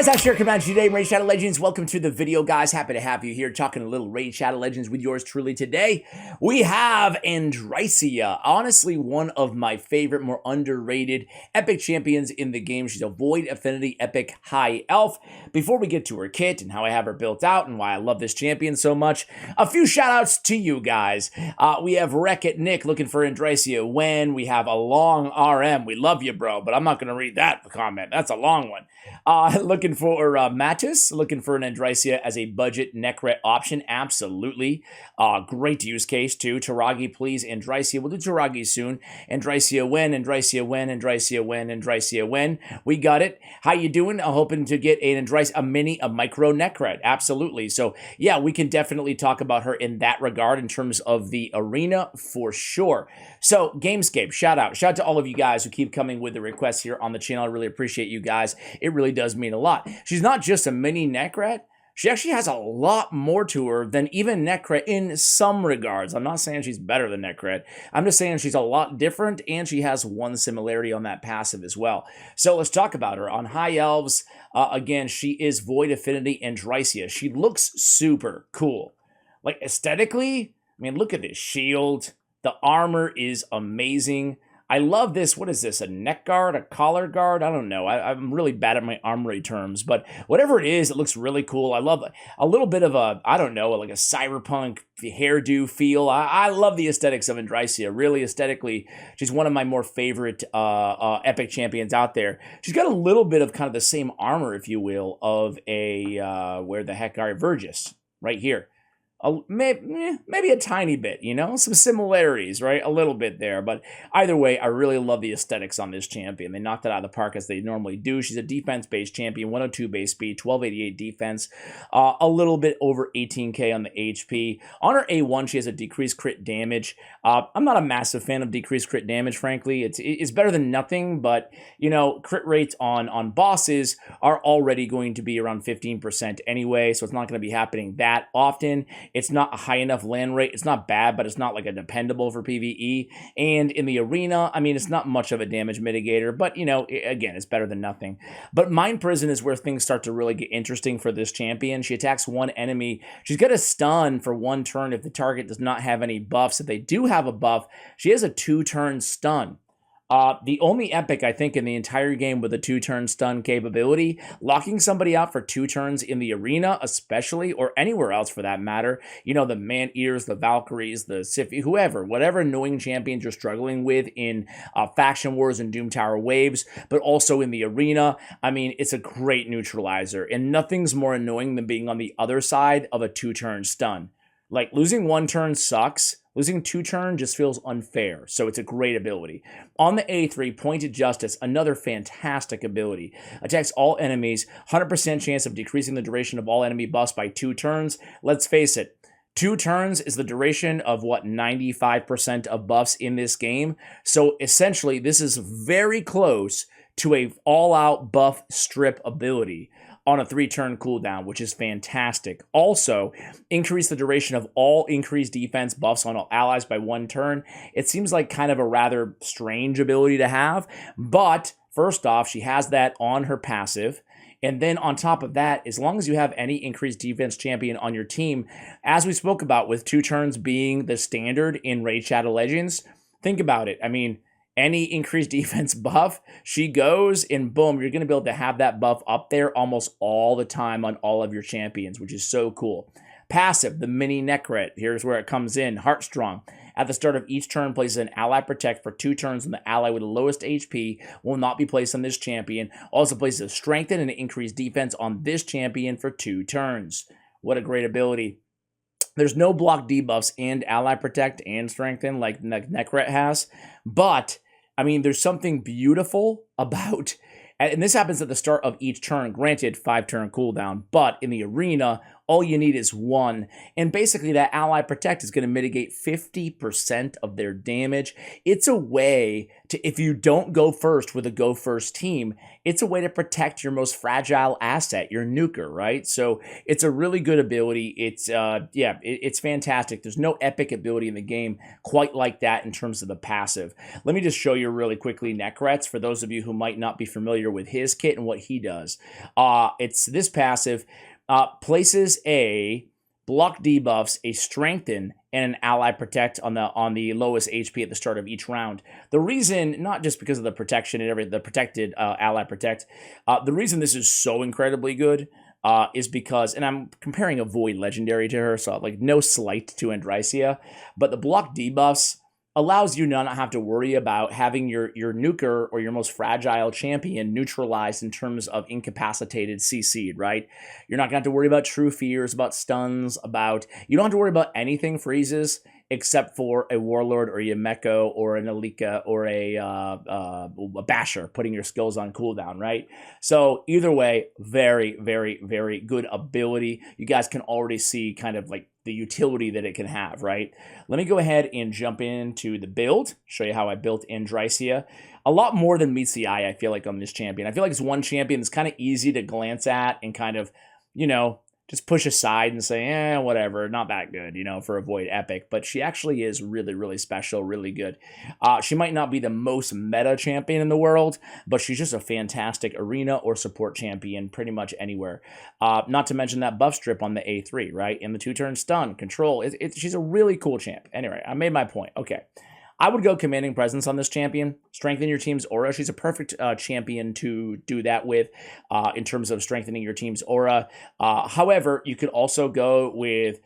guys, I'm Sure Command today, Raid Shadow Legends. Welcome to the video, guys. Happy to have you here talking a little Raid Shadow Legends with yours truly. Today, we have Andryssia. Honestly, one of my favorite, more underrated epic champions in the game. She's a Void Affinity Epic High Elf. Before we get to her kit and how I have her built out and why I love this champion so much, a few shout-outs to you guys. We have Wreck-It Nick looking for Andryssia. When we have a long RM. We love you, bro, but I'm not going to read that comment. That's a long one. Looking for Mattis, looking for an Andryssia as a budget Necret option. Absolutely. Great use case too. Taragi, please. Andryssia. We'll do Taragi soon. Andryssia win, Andryssia win, Andryssia win, Andryssia win. We got it. How you doing? I'm hoping to get an Andryssia, a micro Necret. Absolutely. So yeah, we can definitely talk about her in that regard in terms of the arena for sure. So Gamescape, shout out to all of you guys who keep coming with the requests here on the channel. I really appreciate you guys. It really does mean a lot. She's not just a mini Necret. She actually has a lot more to her than even Necret in some regards. I'm not saying she's better than Necret. I'm just saying she's a lot different, and she has one similarity on that passive as well. So let's talk about her. On High Elves, again, she is Void Affinity Andryssia. She looks super cool. Like, aesthetically, I mean, look at this shield. The armor is amazing. I love this. What is this? A neck guard? A collar guard? I don't know. I'm really bad at my armory terms, but whatever it is, it looks really cool. I love a little bit of a, I don't know, like a cyberpunk hairdo feel. I love the aesthetics of Andryssia. Really, aesthetically, she's one of my more favorite epic champions out there. She's got a little bit of kind of the same armor, if you will, of a, where the heck are Vergis? Right here. Maybe a tiny bit, you know, some similarities, right? A little bit there, but either way, I really love the aesthetics on this champion. They knocked it out of the park as they normally do. She's a defense-based champion, 102 base speed, 1288 defense, a little bit over 18k on the HP. On her A1, she has a decreased crit damage. I'm not a massive fan of decreased crit damage, frankly. It's better than nothing, but, you know, crit rates on bosses are already going to be around 15% anyway, so it's not going to be happening that often. It's not a high enough land rate. It's not bad, but it's not like a dependable for PvE. And in the arena, I mean, it's not much of a damage mitigator, but, you know, again, it's better than nothing. But Mind Prison is where things start to really get interesting for this champion. She attacks one enemy. She's got a stun for one turn if the target does not have any buffs. If they do have a buff, she has a 2-turn stun. The only epic, I think, in the entire game with a 2-turn stun capability. Locking somebody out for 2 turns in the arena, especially, or anywhere else for that matter. You know, the Man-Eaters, the Valkyries, the Siphi, whoever, whatever annoying champions you're struggling with in Faction Wars and Doom Tower Waves, but also in the arena. I mean, it's a great neutralizer, and nothing's more annoying than being on the other side of a 2-turn stun. Like, losing 1 turn sucks. Losing 2 turn just feels unfair, so it's a great ability. On the A3, Pointed Justice, another fantastic ability. Attacks all enemies, 100% chance of decreasing the duration of all enemy buffs by 2 turns. Let's face it, 2 turns is the duration of, what, 95% of buffs in this game? So essentially, this is very close to a all-out buff strip ability on a 3-turn cooldown, which is fantastic. Also, increase the duration of all increased defense buffs on all allies by 1 turn. It seems like kind of a rather strange ability to have, but first off, she has that on her passive. And then on top of that, as long as you have any increased defense champion on your team, as we spoke about with 2 turns being the standard in Raid Shadow Legends, think about it. I mean, any increased defense buff, she goes, and boom, you're going to be able to have that buff up there almost all the time on all of your champions, which is so cool. Passive, the mini Necret, here's where it comes in. Heartstrong. At the start of each turn, places an ally protect for 2 turns, and the ally with the lowest HP will not be placed on this champion. Also places a strengthen and increased defense on this champion for 2 turns. What a great ability. There's no block debuffs and ally protect and strengthen like Necret has, but I mean, there's something beautiful about, and this happens at the start of each turn, granted 5-turn cooldown, but in the arena, All you need is one. And basically that ally protect is going to mitigate 50% of their damage. It's a way to, if you don't go first with a go first team, it's a way to protect your most fragile asset, your nuker, right? So it's a really good ability. It's it's fantastic. There's no epic ability in the game quite like that in terms of the passive. Let me just show you really quickly Necrets for those of you who might not be familiar with his kit and what he does. It's this passive. Places a block debuffs, a strengthen, and an ally protect on the lowest HP at the start of each round. The reason, not just because of the protection and everything, the protected ally protect, the reason this is so incredibly good is because, and I'm comparing a Void Legendary to her, so like no slight to Andryssia, but the block debuffs allows you to not have to worry about having your nuker or your most fragile champion neutralized in terms of incapacitated CC'd, right? You're not going to have to worry about true fears, about stuns, you don't have to worry about anything freezes except for a Warlord or a Yameko or an Alika or a Basher putting your skills on cooldown, right? So either way, very, very, very good ability. You guys can already see kind of like the utility that it can have, right? Let me go ahead and jump into the build, show you how I built Andryssia. A lot more than meets the eye, I feel like, on this champion. I feel like it's one champion that's kind of easy to glance at and kind of, just push aside and say, whatever, not that good, for a Void Epic. But she actually is really, really special, really good. She might not be the most meta champion in the world, but she's just a fantastic arena or support champion pretty much anywhere. Not to mention that buff strip on the A3, right? And the 2-turn stun, control. She's a really cool champ. Anyway, I made my point. Okay. I would go Commanding Presence on this champion. Strengthen your team's aura. She's a perfect champion to do that with in terms of strengthening your team's aura. However, you could also go with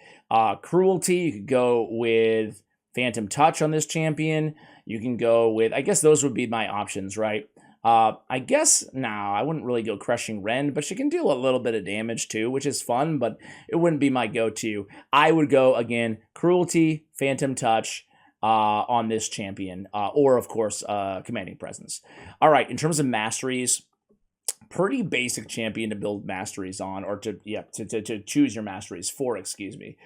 Cruelty. You could go with Phantom Touch on this champion. You can go with, I guess those would be my options, right? I guess, I wouldn't really go Crushing Rend, but she can deal a little bit of damage too, which is fun, but it wouldn't be my go-to. I would go, again, Cruelty, Phantom Touch, on this champion, or of course, Commanding Presence. All right, in terms of masteries, pretty basic champion to build masteries on, or to choose your masteries for, excuse me.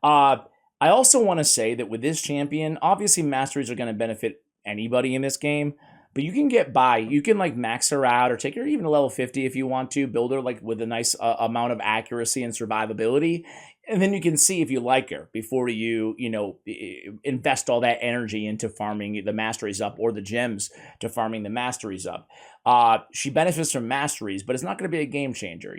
I also want to say that with this champion, obviously masteries are going to benefit anybody in this game, but you can get by. You can like max her out or take her even to level 50 if you want to, build her like with a nice amount of accuracy and survivability. And then you can see if you like her before you invest all that energy into farming the masteries up or the gems to farming the masteries up. She benefits from masteries, but it's not going to be a game changer,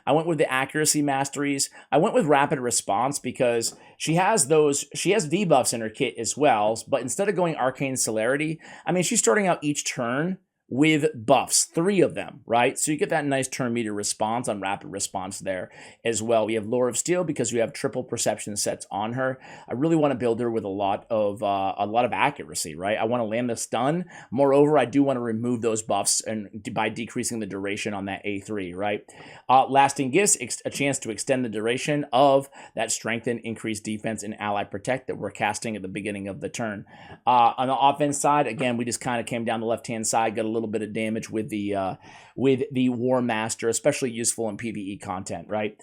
I went with the accuracy masteries. I went with rapid response because she has debuffs in her kit as well, but instead of going arcane celerity, she's starting out each turn with buffs, 3 of them, right? So you get that nice turn meter response on rapid response there as well. We have Lore of Steel because we have triple perception sets on her. I really want to build her with a lot of accuracy, right? I want to land the stun. Moreover, I do want to remove those buffs and by decreasing the duration on that A3, right? Lasting Gifts, a chance to extend the duration of that strengthen, increased defense, and ally protect that we're casting at the beginning of the turn. On the offense side, again, we just kind of came down the left-hand side, got a little bit of damage with the War Master, especially useful in PvE content, right?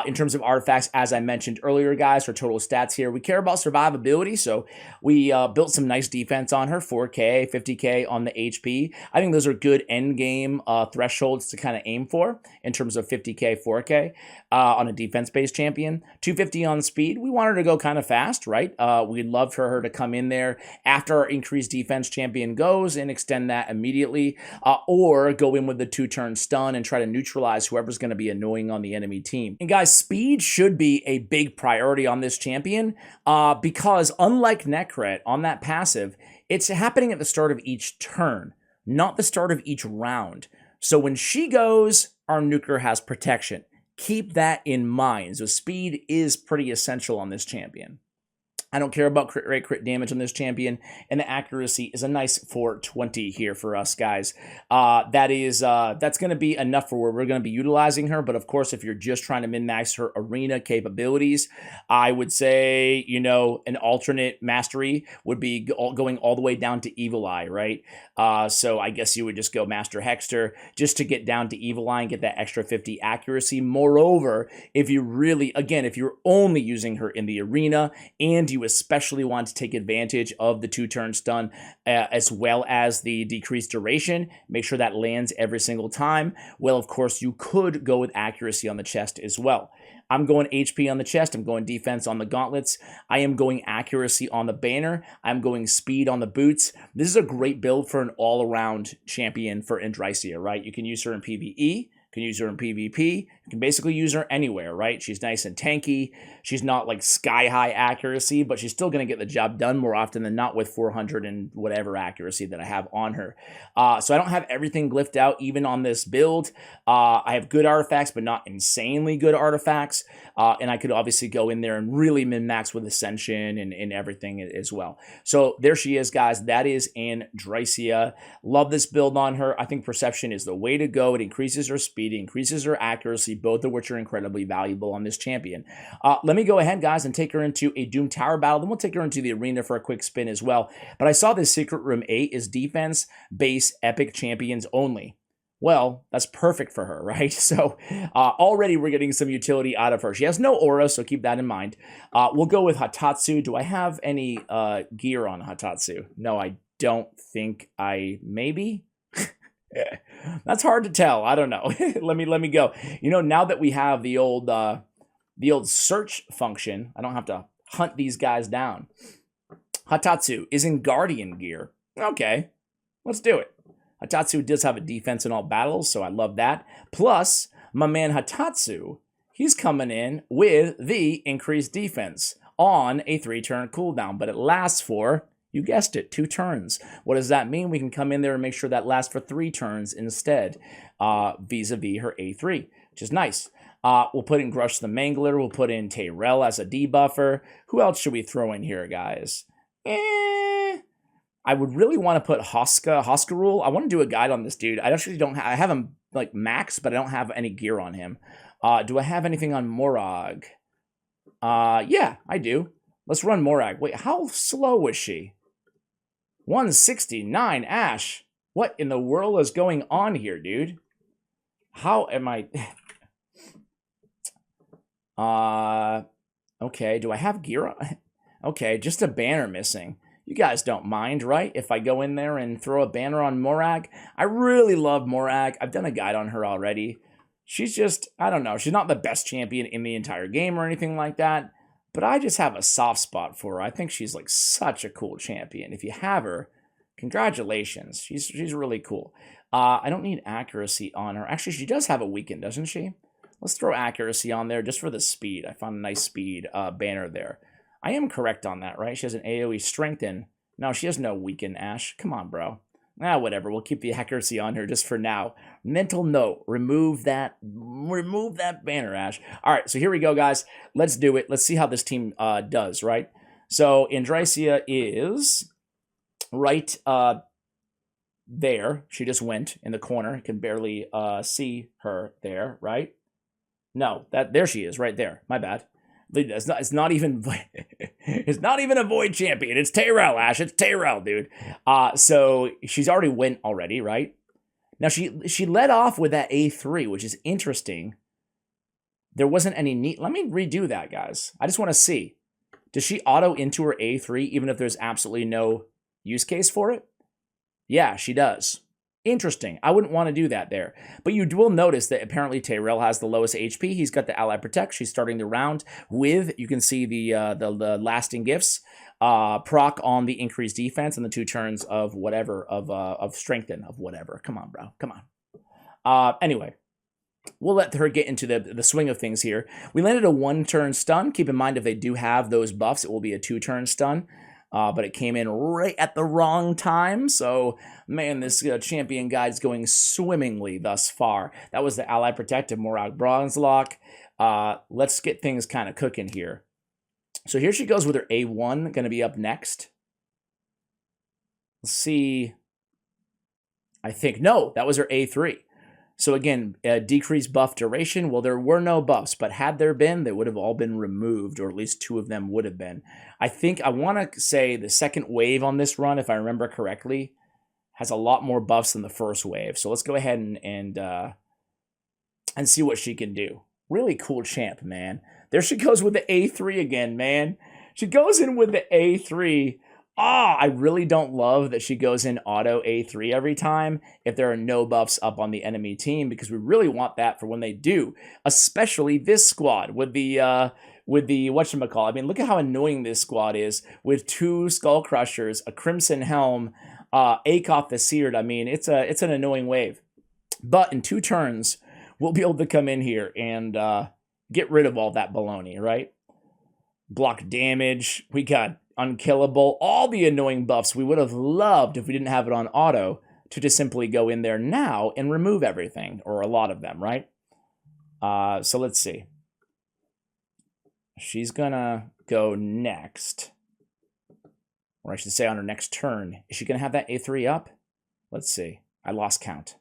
In terms of artifacts, as I mentioned earlier, guys, for total stats here, we care about survivability, so we built some nice defense on her, 4K, 50K on the HP. I think those are good end game thresholds to kind of aim for in terms of 50K, 4K on a defense-based champion. 250 on speed. We want her to go kind of fast, right? We'd love for her to come in there after our increased defense champion goes and extend that immediately, or go in with the 2-turn stun and try to neutralize whoever's going to be annoying on the enemy team. And guys, speed should be a big priority on this champion because unlike Necret on that passive, it's happening at the start of each turn, not the start of each round. So when she goes, our nuker has protection. Keep that in mind. So speed is pretty essential on this champion. I don't care about crit rate, crit damage on this champion, and the accuracy is a nice 420 here for us, guys. That's going to be enough for where we're going to be utilizing her, but of course, if you're just trying to min-max her arena capabilities, I would say, you know, an alternate mastery would be going all the way down to Evil Eye, right? So I guess you would just go Master Hexter just to get down to Evil Eye and get that extra 50 accuracy. Moreover, if you really, again, if you're only using her in the arena and you especially want to take advantage of the 2-turn stun as well as the decreased duration, make sure that lands every single time. Well, of course, you could go with accuracy on the chest as well. I'm going HP on the chest. I'm going defense on the gauntlets. I am going accuracy on the banner. I'm going speed on the boots. This is a great build for an all-around champion for Andryssia, right? You can use her in PvE. You can use her in PvP. You can basically use her anywhere, right? She's nice and tanky. She's not like sky-high accuracy, but she's still going to get the job done more often than not with 400 and whatever accuracy that I have on her. So I don't have everything glyphed out even on this build. I have good artifacts, but not insanely good artifacts. And I could obviously go in there and really min-max with Ascension and everything as well. So there she is, guys. That is Andryssia. Love this build on her. I think Perception is the way to go. It increases her speed, it increases her accuracy, both of which are incredibly valuable on this champion. Let me go ahead, guys, and take her into a Doom Tower battle. Then we'll take her into the arena for a quick spin as well. But I saw this Secret Room 8 is defense, base, epic champions only. Well, that's perfect for her, right? So already we're getting some utility out of her. She has no aura, so keep that in mind. We'll go with Hatatsu. Do I have any gear on Hatatsu? No, I don't think I maybe. That's hard to tell. I don't know. let me go. You know, now that we have the old search function, I don't have to hunt these guys down. Hatatsu is in Guardian gear. Okay, let's do it. Hatatsu does have a defense in all battles, so I love that. Plus, my man Hatatsu, he's coming in with the increased defense on a 3-turn cooldown, but it lasts for, you guessed it, 2 turns. What does that mean? We can come in there and make sure that lasts for 3 turns instead, vis-a-vis her A3, which is nice. We'll put in Grush the Mangler. We'll put in Tyrell as a debuffer. Who else should we throw in here, guys? I would really want to put Hoskarul. I want to do a guide on this dude. I actually don't have, I have him like max, but I don't have any gear on him. Do I have anything on Morag? Yeah, I do. Let's run Morag. Wait, how slow was she? 169, Ash. What in the world is going on here, dude? How am I... okay, do I have gear on? Okay, just a banner missing. You guys don't mind, right? If I go in there and throw a banner on Morag? I really love Morag. I've done a guide on her already. She's just, I don't know, she's not the best champion in the entire game or anything like that, but I just have a soft spot for her. I think she's like such a cool champion. If you have her, congratulations. She's really cool. I don't need accuracy on her. Actually, she does have a weaken, doesn't she? Let's throw accuracy on there just for the speed. I found a nice speed banner there. I am correct on that, right? She has an AoE strengthen. No, she has no weaken, Ash. Come on, bro. Whatever. We'll keep the accuracy on her just for now. Mental note. Remove that banner, Ash. All right, so here we go, guys. Let's do it. Let's see how this team does, right? So Andryssia is right there. She just went in the corner. You can barely see her there, right? No, there she is, right there. My bad. It's not even it's not even a void champion. It's Tyrell, Ash. It's Tyrell, dude. So she's already went already, right? Now she led off with that A3, which is interesting. There wasn't any need. Let me redo that, guys. I just want to see. Does she auto into her A3 even if there's absolutely no use case for it? Yeah, she does. Interesting. I wouldn't want to do that there. But you will notice that apparently Tyrell has the lowest HP. He's got the Ally Protect. She's starting the round with, you can see the lasting gifts, proc on the increased defense and the 2 turns of whatever, of strengthen, of whatever. Come on, bro. Come on. Anyway, we'll let her get into the swing of things here. We landed a 1-turn stun. Keep in mind, if they do have those buffs, it will be a 2-turn stun. But it came in right at the wrong time. So, man, this champion guide is going swimmingly thus far. That was the Ally Protective Morag Bronze Lock. Let's get things kind of cooking here. So here she goes with her A1, going to be up next. Let's see. I think, no, that was her A3. So again, decreased buff duration. Well, there were no buffs, but had there been, they would have all been removed, or at least 2 of them would have been. I think I want to say the second wave on this run, if I remember correctly, has a lot more buffs than the first wave. So let's go ahead and see what she can do. Really cool champ, man. There she goes with the A3 again, man. She goes in with the A3. I really don't love that she goes in auto A3 every time if there are no buffs up on the enemy team, because we really want that for when they do, especially this squad with the whatchamacallit. I mean, look at how annoying this squad is with 2 Skull Crushers, a Crimson Helm, Akoth the Seared. I mean, it's an annoying wave. But in 2 turns, we'll be able to come in here and get rid of all that baloney, right? Block damage. We got unkillable. All the annoying buffs we would have loved if we didn't have it on auto to just simply go in there now and remove everything, or a lot of them, right? So let's see. She's gonna go next. Or I should say on her next turn. Is she gonna have that A3 up? Let's see. I lost count.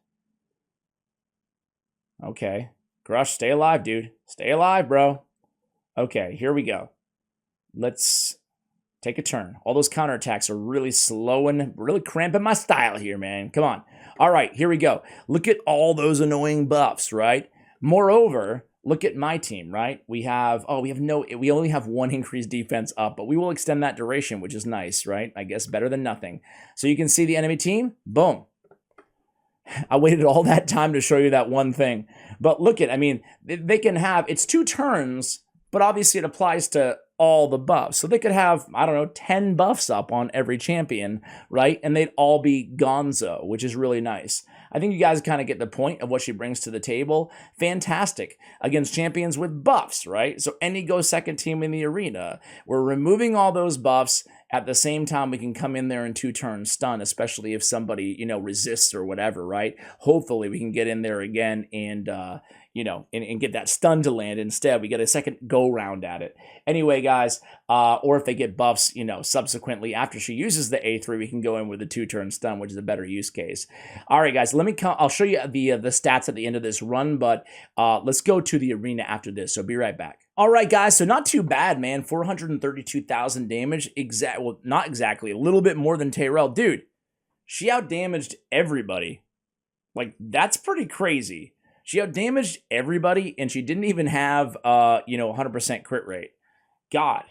Okay. Grush, stay alive, dude. Stay alive, bro. Okay, here we go. Let's take a turn. All those counterattacks are really slowing, really cramping my style here, man. Come on. All right, here we go. Look at all those annoying buffs, right? Moreover, look at my team, right? We only have 1 increased defense up, but we will extend that duration, which is nice, right? I guess better than nothing. So you can see the enemy team. Boom. I waited all that time to show you that one thing. But look at, I mean, they can have, it's 2 turns, but obviously it applies to all the buffs. So they could have, I don't know, 10 buffs up on every champion, right? And they'd all be gonzo, which is really nice. I think you guys kind of get the point of what she brings to the table. Fantastic against champions with buffs, right? So any go second team in the arena. We're removing all those buffs. At the same time, we can come in there in 2 turns stun, especially if somebody, resists or whatever, right? Hopefully we can get in there again and, and get that stun to land instead. We get a second go round at it. Anyway, guys, or if they get buffs, subsequently after she uses the A3, we can go in with a 2-turn stun, which is a better use case. All right, guys, I'll show you the stats at the end of this run, but let's go to the arena after this. So be right back. All right, guys, so not too bad, man. 432,000 damage. Well, not exactly. A little bit more than Tyrell. Dude, she outdamaged everybody. Like, that's pretty crazy. She outdamaged everybody, and she didn't even have, 100% crit rate. God,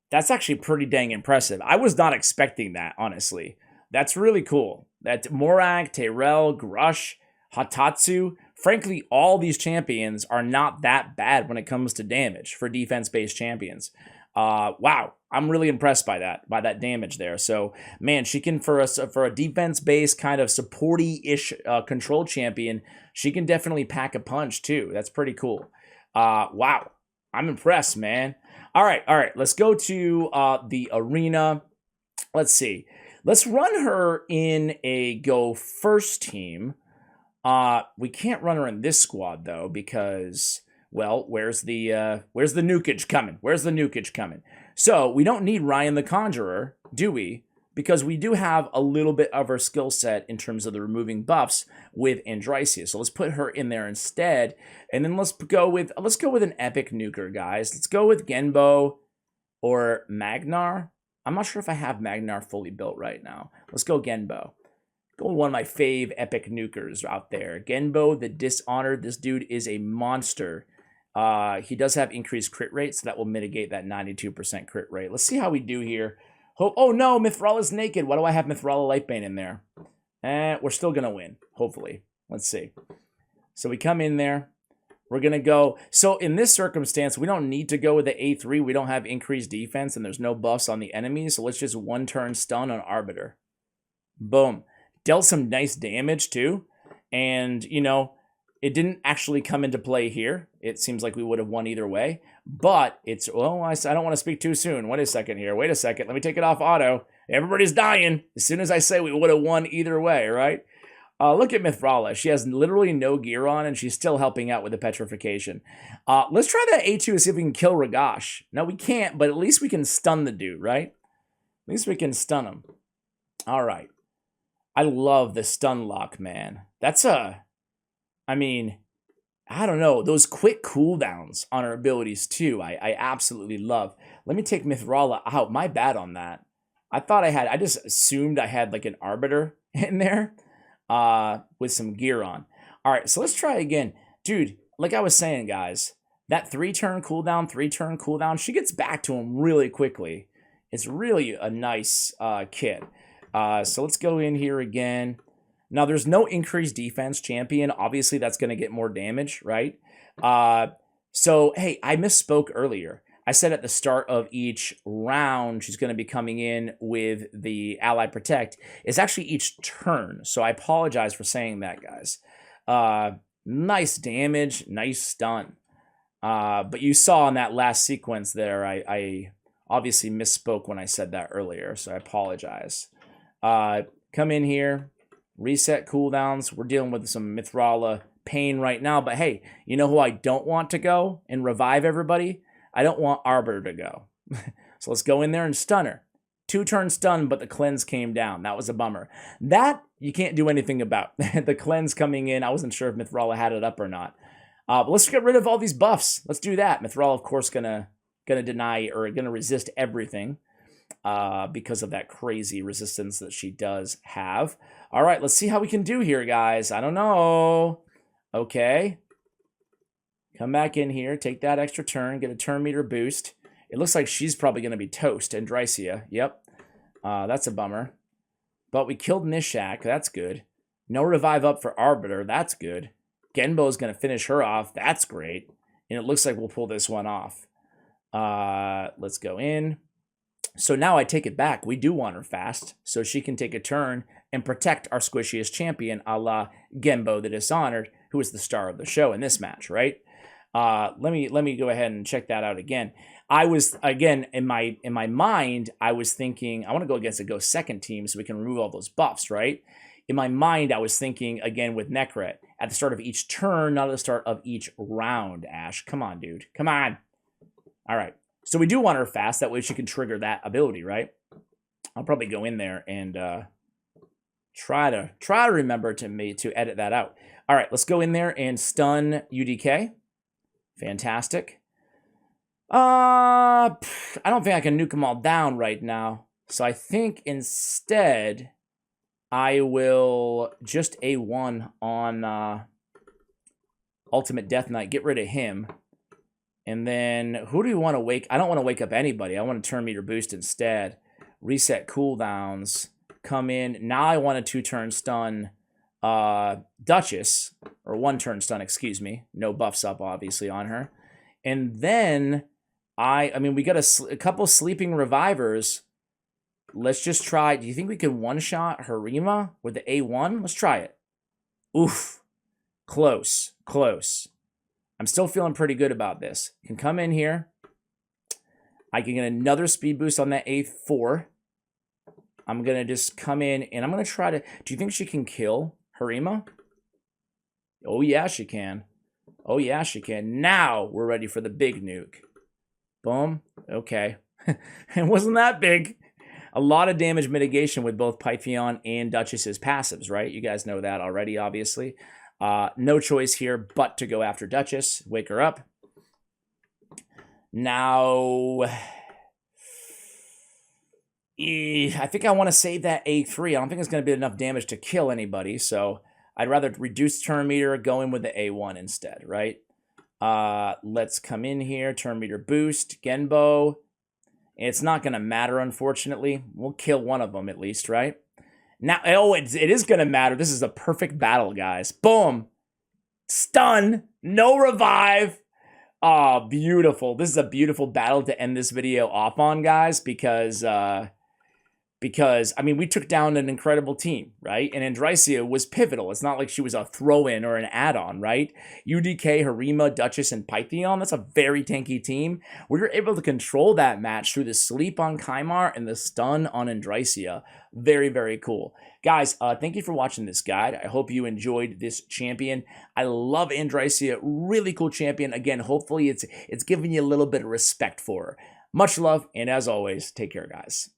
that's actually pretty dang impressive. I was not expecting that, honestly. That's really cool. That's Morag, Tyrell, Grush, Hatatsu. Frankly, all these champions are not that bad when it comes to damage for defense-based champions. Wow, I'm really impressed by that damage there. So, man, she can, for a defense-based kind of supporty-ish control champion, she can definitely pack a punch too. That's pretty cool. Wow, I'm impressed, man. All right, let's go to the arena. Let's see. Let's run her in a go first team. We can't run her in this squad though, because, well, where's the nukage coming? Where's the nukage coming? So we don't need Ryan the Conjurer, do we? Because we do have a little bit of her skill set in terms of the removing buffs with Andryssia. So let's put her in there instead. And then let's go with an epic nuker, guys. Let's go with Genbo or Magnar. I'm not sure if I have Magnar fully built right now. Let's go Genbo. Go with one of my fave epic nukers out there. Genbo the Dishonored. This dude is a monster. He does have increased crit rate, so that will mitigate that 92% crit rate. Let's see how we do here. Oh no, Mithrala's naked. Why do I have Mithrala Lightbane in there? We're still going to win, hopefully. Let's see. So we come in there. We're going to go. So in this circumstance, we don't need to go with the A3. We don't have increased defense, and there's no buffs on the enemies. So let's just 1-turn stun on Arbiter. Boom. Dealt some nice damage, too. And, it didn't actually come into play here. It seems like we would have won either way. But it's, well, I don't want to speak too soon. Wait a second here. Wait a second. Let me take it off auto. Everybody's dying. As soon as I say we would have won either way, right? Look at Mithrala. She has literally no gear on, and she's still helping out with the petrification. Let's try that A2 to see if we can kill Ragash. No, we can't, but at least we can stun the dude, right? At least we can stun him. All right. I love the stun lock, man. That's I mean, I don't know. Those quick cooldowns on her abilities, too, I absolutely love. Let me take Mithrala out. My bad on that. I just assumed I had like an Arbiter in there with some gear on. All right, so let's try again. Dude, like I was saying, guys, that 3-turn cooldown, she gets back to him really quickly. It's really a nice kit. So let's go in here again. Now, there's no increased defense champion. Obviously, that's going to get more damage, right? So, hey, I misspoke earlier. I said at the start of each round, she's going to be coming in with the Ally Protect. It's actually each turn, so I apologize for saying that, guys. Nice damage, nice stun. But you saw in that last sequence there, I obviously misspoke when I said that earlier, so I apologize. Come in here, reset cooldowns. We're dealing with some Mithrala pain right now, but hey, you know who I don't want to go and revive everybody? I don't want Arbiter to go. So let's go in there and stun her. 2-turn stun, but the cleanse came down. That was a bummer. That you can't do anything about. The cleanse coming in, I wasn't sure if Mithrala had it up or not. But let's get rid of all these buffs. Let's do that. Mithrala, of course, gonna deny or gonna resist everything because of that crazy resistance that she does have. All right, let's see how we can do here, guys. I don't know. Okay. Come back in here, take that extra turn, get a turn meter boost. It looks like she's probably going to be toast. Andryssia, yep. That's a bummer. But we killed Nishak, that's good. No revive up for Arbiter, that's good. Genbo's going to finish her off, that's great. And it looks like we'll pull this one off. Let's go in. So now I take it back. We do want her fast, so she can take a turn and protect our squishiest champion, a la Genbo the Dishonored, who is the star of the show in this match, right? Let me go ahead and check that out again. I was, again, in my mind, I was thinking, I want to go against a Go second team so we can remove all those buffs, right? In my mind, I was thinking, again, with Necret, at the start of each turn, not at the start of each round, Ash. Come on, dude. Come on. All right. So we do want her fast. That way she can trigger that ability, right? I'll probably go in there and try to remember to edit that out. All right, let's go in there and stun UDK. Fantastic. I don't think I can nuke them all down right now. So I think instead I will just A1 on Ultimate Death Knight. Get rid of him. And then who do we want to wake? I don't want to wake up anybody. I want to turn meter boost instead. Reset cooldowns. Come in. Now I want a 2-turn stun Duchess. Or 1-turn stun, excuse me. No buffs up, obviously, on her. And then I mean, we got a couple sleeping revivers. Let's just try. Do you think we can one-shot Harima with the A1? Let's try it. Oof. Close. Close. I'm still feeling pretty good about this. Can come in here. I can get another speed boost on that A4. I'm going to just come in, and I'm going to try to... Do you think she can kill Harima? Oh, yeah, she can. Oh, yeah, she can. Now we're ready for the big nuke. Boom. Okay. It wasn't that big. A lot of damage mitigation with both Pythion and Duchess's passives, right? You guys know that already, obviously. No choice here but to go after Duchess. Wake her up. Now, I think I want to save that A3. I don't think it's going to be enough damage to kill anybody, so I'd rather reduce turn meter, go in with the A1 instead, right? Let's come in here, turn meter boost, Genbo. It's not going to matter, unfortunately. We'll kill one of them at least, right? Now, oh, it is going to matter. This is a perfect battle, guys. Boom. Stun. No revive. Oh, beautiful. This is a beautiful battle to end this video off on, guys, because because, I mean, we took down an incredible team, right? And Andryssia was pivotal. It's not like she was a throw-in or an add-on, right? UDK, Harima, Duchess, and Pythion, that's a very tanky team. We were able to control that match through the sleep on Kymar and the stun on Andryssia. Very, very cool. Guys, thank you for watching this guide. I hope you enjoyed this champion. I love Andryssia, really cool champion. Again, hopefully it's giving you a little bit of respect for her. Much love, and as always, take care, guys.